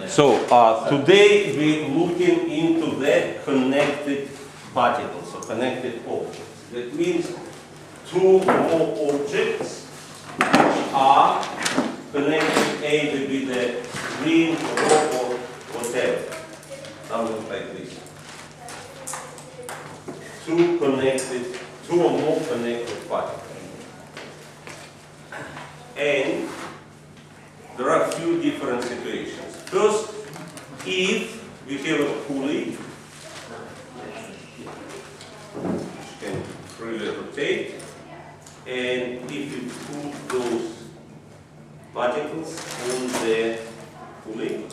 So today we're looking into the connected particles, or connected objects. That means two or more objects which are connected either with a string, rope, or whatever. Something like this. Two or more connected particles. And there are a few different situations. First, if we have a pulley, which can freely rotate, and if you put those particles on the pulley,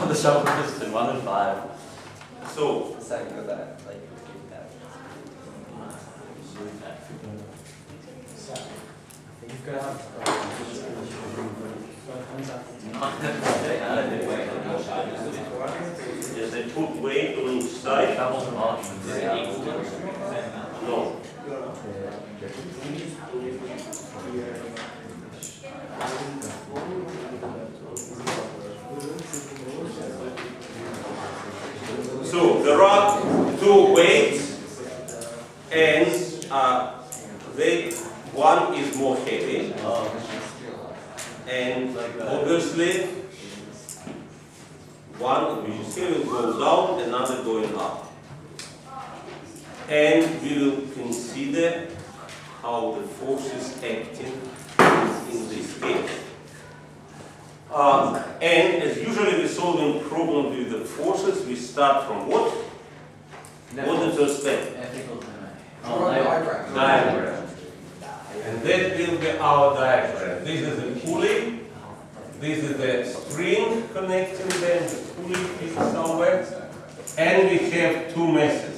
The shovel piston, 1 and 5. so The second of that, like, you've got to yes, they put weight on each side. No. So there are two weights, and one is more heavy, and obviously one which is heavy will go down, another going up. And we will consider how the forces acting in this case. And as usually we're solving problems with the forces, we start from what? What's the first step? Diagram. And that will be our diagram. This is the pulley. This is the string connecting them. The pulley is somewhere. And we have two masses.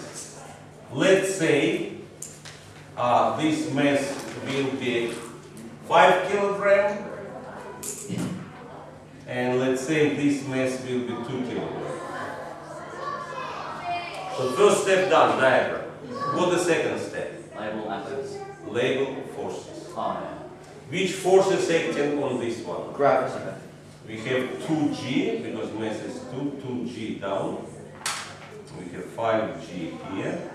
Let's say this mass will be 5 kilograms. And let's say this mass will be 2 kilograms. So first step done, diagram. What's the second step? Label atoms. Label forces. Oh, yeah. Which forces acting on this one? Gravity. We have 2g, because mass is 2g down. We have 5g here.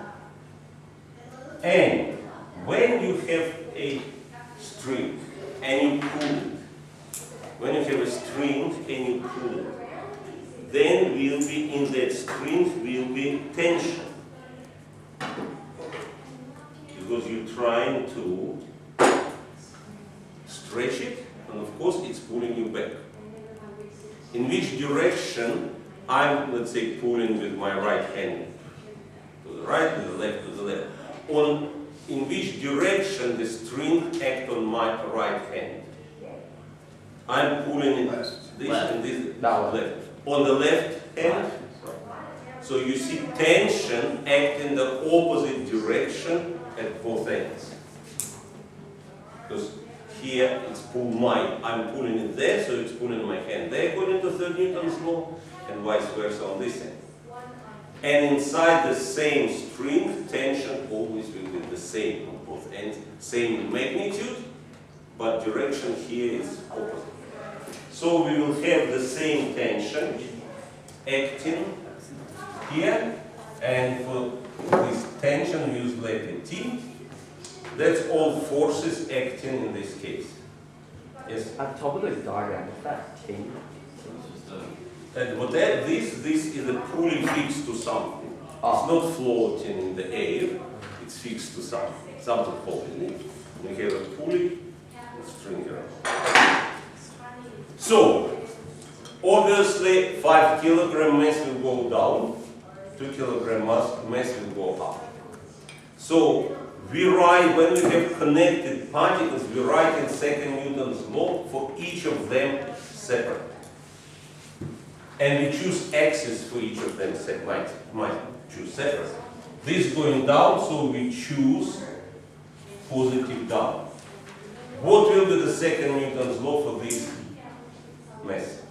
And when you have a string and you pull it, when you have a string and you pull it, then will be in that string will be tension. Because you're trying to stretch it, and of course it's pulling you back. In which direction I'm, let's say, pulling with my right hand? To the right, to the left, to the left. In which direction the string acts on my right hand? I'm pulling it this and this left. On the left hand, so you see tension act in the opposite direction at both ends. Because here it's I'm pulling it there, so it's pulling my hand there according to 3rd Newton's law, and vice versa on this end. And inside the same string, tension always will be the same on both ends, same magnitude, but direction here is opposite. So we will have the same tension acting here, and for this tension we use letter T. That's all forces acting in this case. Yes? At the top of the diagram, is that T? And this is a pulley fixed to something. Oh. It's not floating in the air, it's fixed to something holding it. We have a pulley and string around. So, obviously 5 kilogram mass will go down, 2 kilogram mass will go up. So, we write, when we have connected particles, we write in 2nd Newton's law for each of them separate. And we choose axes for each of them, might choose separate. This going down, so we choose positive down. What will be the second Newton's law for this mass?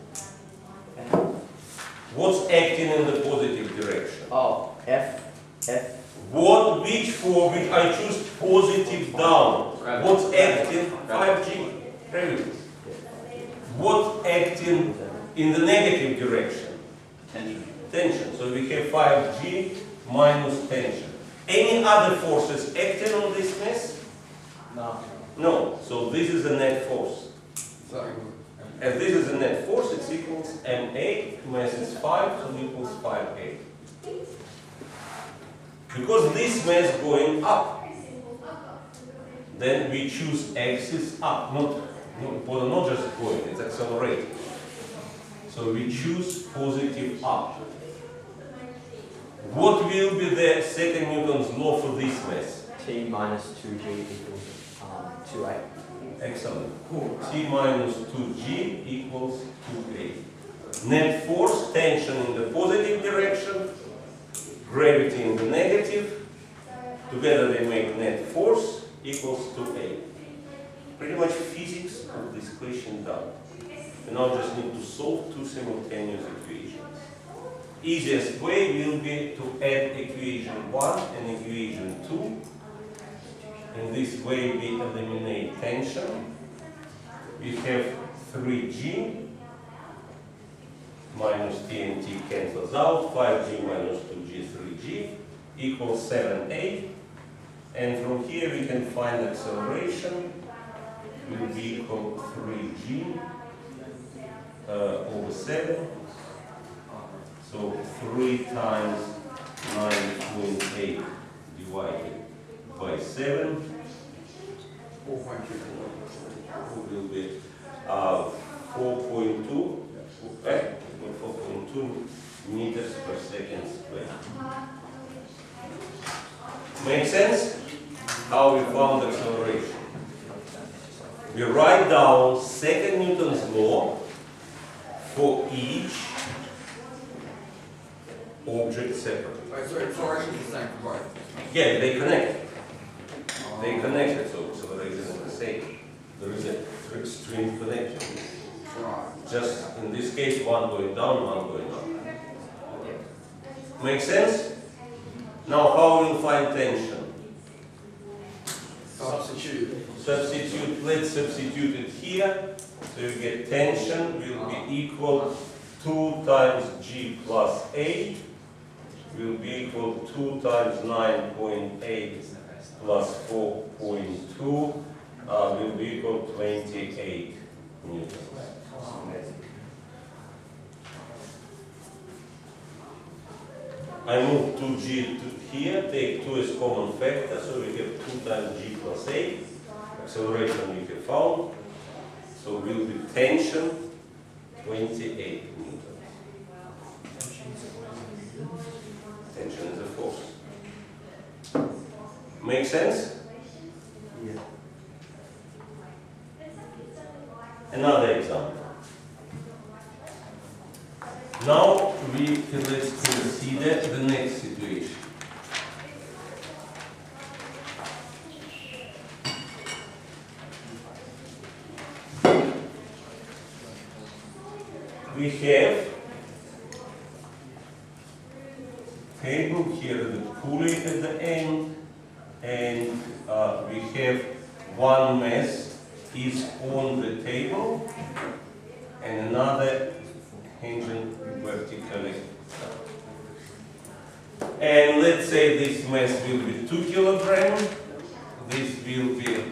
What's acting in the positive direction? Oh, F. Which I choose positive down. What's acting? 5G. Gravity. What's acting in the negative direction? Tension. So we have 5G minus tension. Any other forces acting on this mass? No. No. So this is a net force. As this is a net force, it's equals ma. Mass is 5, so it equals 5a. Because this mass going up, then we choose axis up, not just going, it's accelerating. So we choose positive up. What will be the second Newton's law for this mass? T minus 2G equals 2A. Excellent. T minus 2G equals 2A. Net force, tension in the positive direction, gravity in the negative, together they make net force equals 2A. Pretty much physics of this question done. You now just need to solve two simultaneous equations. Easiest way will be to add equation 1 and equation 2. In this way we eliminate tension. We have 3G minus T and T cancels out, 5G minus 2G, 3G equals 7A. And from here we can find acceleration will be equal 3G over 7. So 3 times 9.8 divided by 7 will be 4.2 meters per second squared. Make sense? How we found acceleration? We write down second Newton's law for each object separately. So acceleration is the same for both? Yeah, they connect. They connected, so acceleration is the same. There is a extreme connection. Right. Just in this case, one going down, one going up. Make sense? Now, how will you find tension? Substitute. Substitute. Let's substitute it here. So you get tension will be equal 2 times G plus 8 will be equal 2 times 9.8 plus 4.2 will be equal 28 newtons. I move 2G to here, take 2 as common factor, so we have 2 times G plus 8. Acceleration we have found. So will be tension 28 newtons. Tension is a force. Make sense? Yeah. Another example. Now let's consider the next situation. We have table here, the pulley at the end, and we have one mass is on the table and another hinging vertically. And let's say this mass will be 2 kilograms, this will be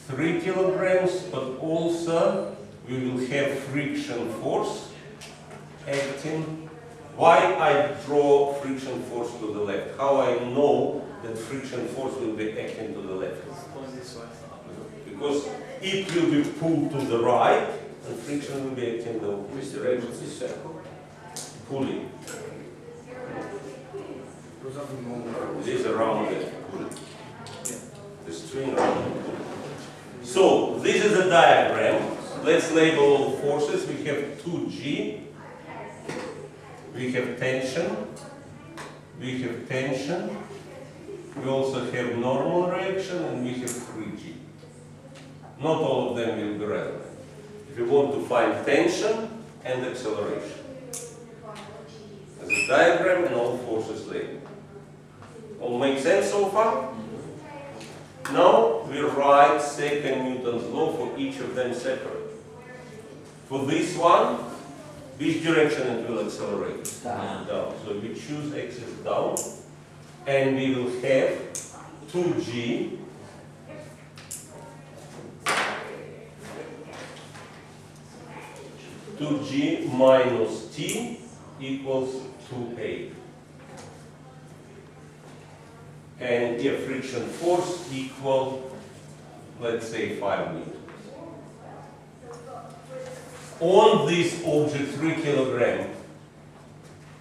3 kilograms, but also we will have friction force acting. Why I draw friction force to the left? How I know that friction force will be acting to the left? Because it will be pulled to the right, and friction will be acting the opposite direction. Pulley. It is around the pulley. The string around the pulley. So this is a diagram. Let's label all forces. We have 2G. We have tension. We have tension. We also have normal reaction, and we have 3G. Not all of them will be relevant. If you want to find tension and acceleration. As a diagram and all forces labeled. All make sense so far? Now we write second Newton's law for each of them separate. For this one, which direction it will accelerate? Down. Down. So we choose axis down, and we will have 2g minus t equals 2a. And a friction force equal, let's say, 5 meters. On this object, 3 kilograms,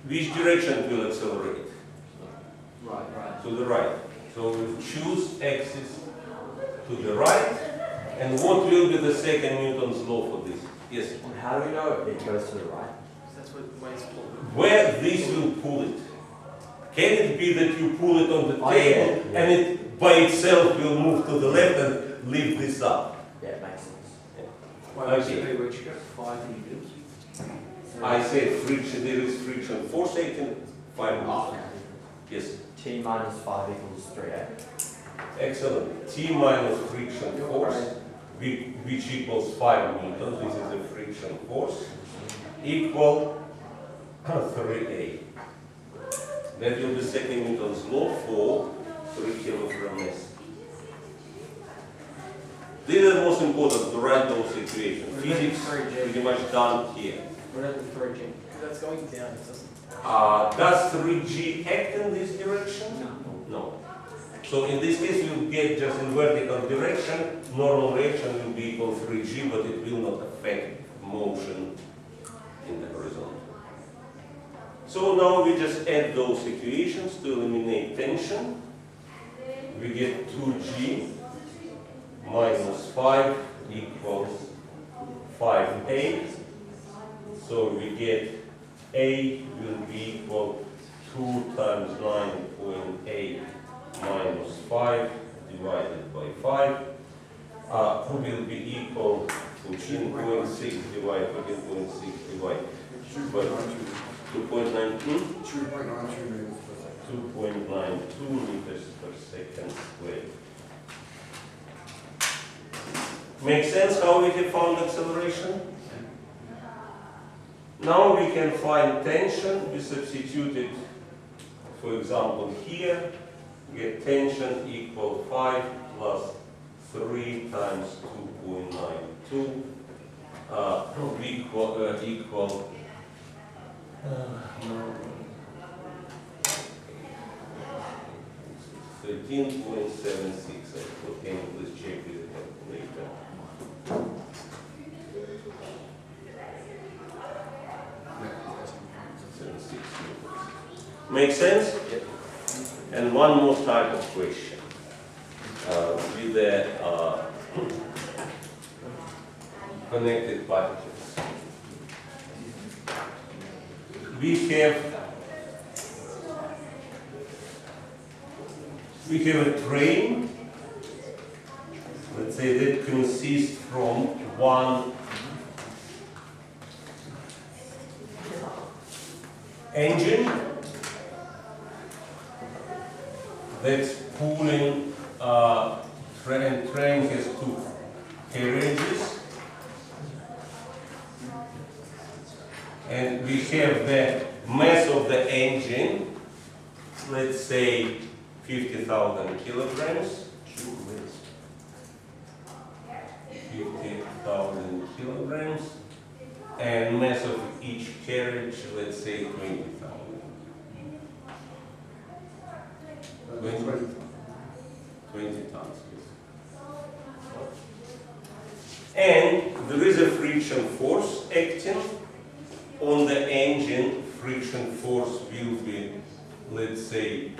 which direction it will accelerate? Right. To the right. So we choose axis to the right. And what will be the second Newton's law for this? Yes. And how do we know it goes to the right? That's what weighs pull. Where this will pull it? Can it be that you pull it on the Oh, table yeah. and it by itself will move to the left and lift this up? Yeah, it makes sense. Okay. Where'd you go? 5 meters. I said friction, there is friction force acting 5 meters. Oh, okay. Yes, T minus 5 equals 3a. excellent. T minus friction force, which equals 5 newtons, this is the friction force, equal 3a. That will be second Newton's law for 3 kilogram mass. This is the most important, to write those equations. Physics pretty much done here. What about the 3G? Because that's going down, it doesn't. Does 3g act in this direction? No. So in this case, you'll get just in vertical direction, normal reaction will be equal 3g, but it will not affect motion in the horizontal. So now we just add those equations to eliminate tension. We get 2g minus 5 equals 5a. So we get a will be equal 2 times 9.8 minus 5 divided by 5 will be equal to 14.6 divided by 14.6 divided by 2.92 2.92 meters per second. 2.92 meters per second squared. Make sense how we have found acceleration? Now we can find tension. We substituted, for example, here, get tension equal 5 plus 3 times 2.92 equal 13.76. Okay, let's check with the calculator. Make sense? Yep. And one more type of question. With the connected particles. We have a train, let's say, that consists from one engine that's pulling train has 2 carriages, and we have the mass of the engine, let's say 50,000 kilograms. 50,000 kilograms, and mass of each carriage, let's say 20,000. 20 tons. And there is a friction force acting on the engine. Friction force will be, let's say,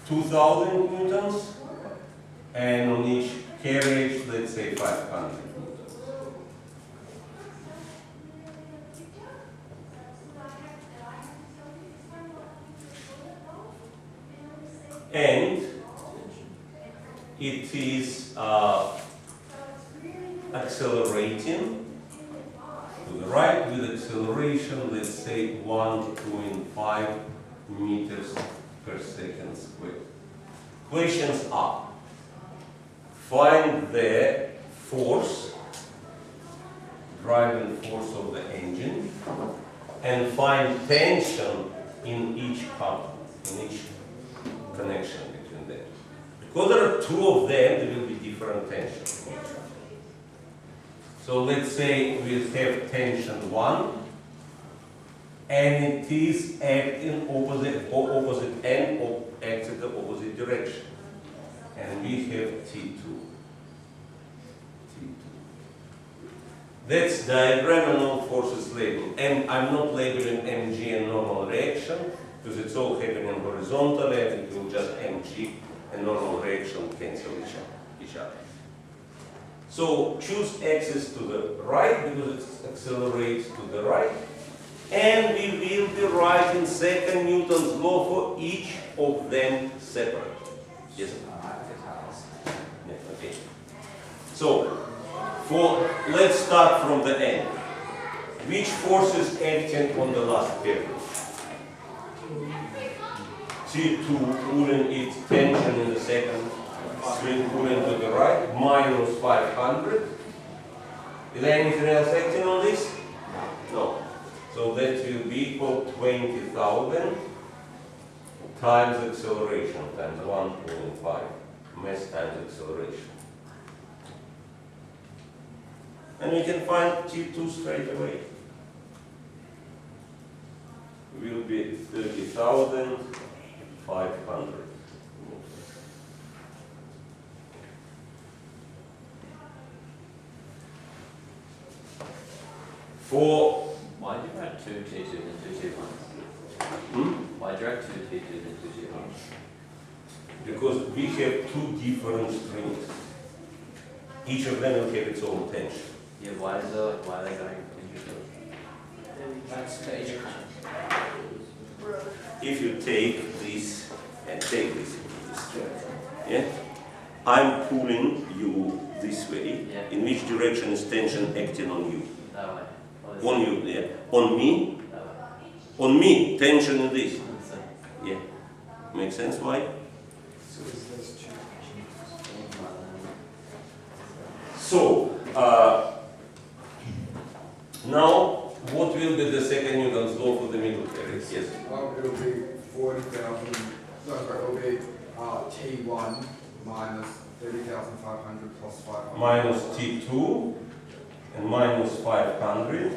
2,000 newtons, and on each carriage, let's say 500 newtons. And it is accelerating to the right with acceleration, let's say 1.5 meters per second squared. Questions are: find the force, driving force of the engine, and find tension in each connection between them. Because there are two of them, there will be different tension in each other. So let's say we have tension 1, and it is acting opposite end or acts in the opposite direction. And we have T2. That's diagonal forces labeled. And I'm not labeling mg and normal reaction, because it's all happening horizontally, and it will just mg and normal reaction cancel each other. So choose axis to the right, because it accelerates to the right. And we will be writing second Newton's law for each of them separately. Yes? Yeah, okay. So, let's start from the end. Which force is acting on the last period? T2 pulling its tension in the second swing pulling to the right, minus 500. Is there anything else acting on this? No. So that will be equal 20,000 times acceleration times 1.5 mass times acceleration. And we can find T2 straight away. It will be 30,500. For Why do you write 2 T2s and 2 T1s? Why do you write 2 T2s and 2 T1s? because we have two different strings. Each of them will have its own tension. Yeah, why are they going individually? That's the edge. If you take this and take this, yeah, I'm pulling you this way. Yeah. In which direction is tension acting on you? That way. On you, yeah. On me? That way. On me, tension in this. So, Yeah. Make sense? Why? So it's those two. So, now, what will be the second Newton's law for the middle carriage? Yes. It'll be 40,000, no, sorry, it'll be T1 minus 30,500 plus 500. Minus T2 and minus 500.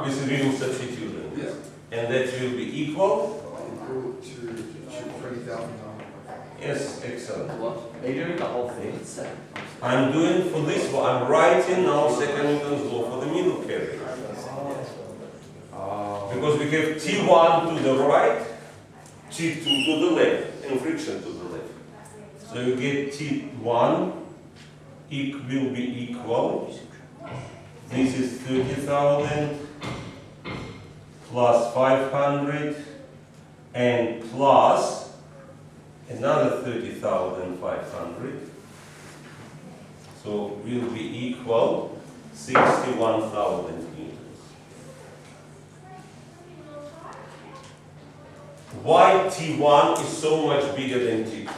This is will substitute in this. And that will be equal? Equal to 20,000. Yes, excellent. what? Are you doing the whole thing? I'm doing for this one, I'm writing now second Newton's law for the middle carriage. Because we have T1 to the right, T2 to the left, and friction to the left. So you get T1 will be equal. This is 30,000 plus 500 and plus another 30,500. So will be equal 61,000 newtons. Why T1 is so much bigger than T2?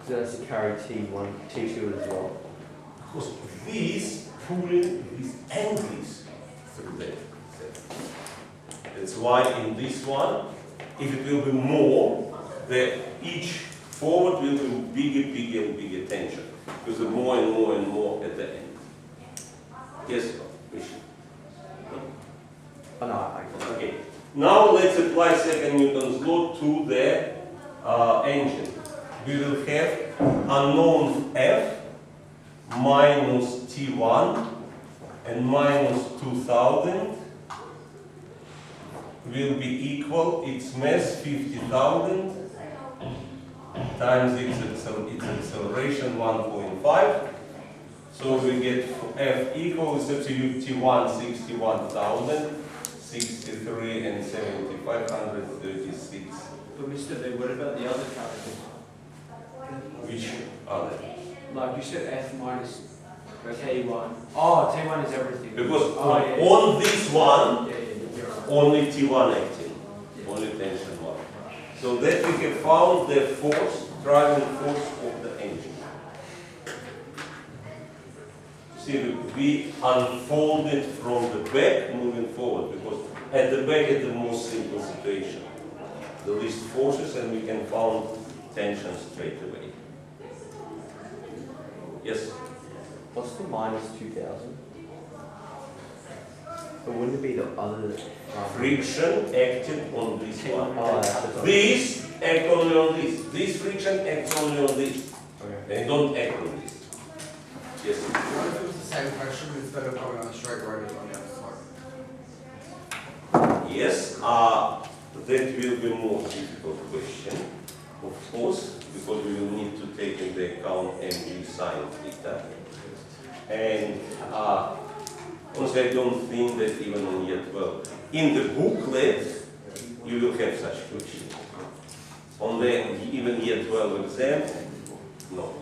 So that's to carry T1, T2 as well. Because these pulling these angles through there. That's why in this one, if it will be more, each forward will be bigger and bigger tension. Because the more and more and more at the end. Yes, Rishi? Oh, no, I got it. Okay. Now let's apply second Newton's law to the engine. We will have unknown F minus T1 and minus 2000 will be equal its mass 50,000 times its acceleration 1.5. So we get F equal, substitute T1 61,000, 63 and 7,536. But Mr. Lee, what about the other characters? Which are they? Like you said, F minus T1. Oh, T1 is everything. Because Oh, yeah. on this one, Yeah, yeah, you're right. only T1 acting, only tension 1. So that we have found the force, driving force of the engine. See, we unfold it from the back moving forward, because at the back is the most simple situation. The least forces, and we can find tension straight away. Yes? What's the minus 2000? But wouldn't it be the other? Friction acting on this one. Oh, that's the This act only on this. This friction acts only on this. Okay. They don't act on this. Yes. What if it was the same question instead of going on a straight road as on the other side? Yes, that will be a more difficult question, of course, because we will need to take into account mg sine theta. And honestly, I don't think that even in year 12. In the booklet, you will have such question. On the even year 12 exam, no.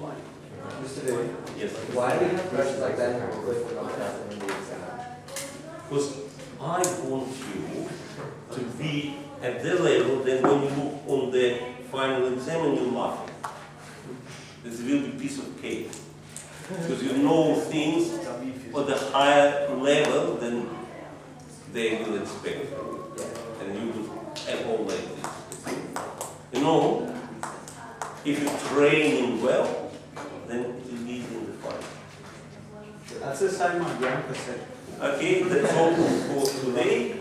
Mr. Daly, Yes. Why do we have questions like that in our book when not happening in the exam? Because I want you to be at the level that when you look on the final exam and you laugh. This will be piece of cake. Because you know things at a higher level than they will expect. And you will have all like this. You know, if you train him well, then it will be in the final. That's the same my grandpa said. Okay, that's all for today.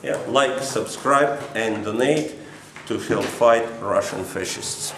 Yeah, like, subscribe, and donate to help fight Russian fascists.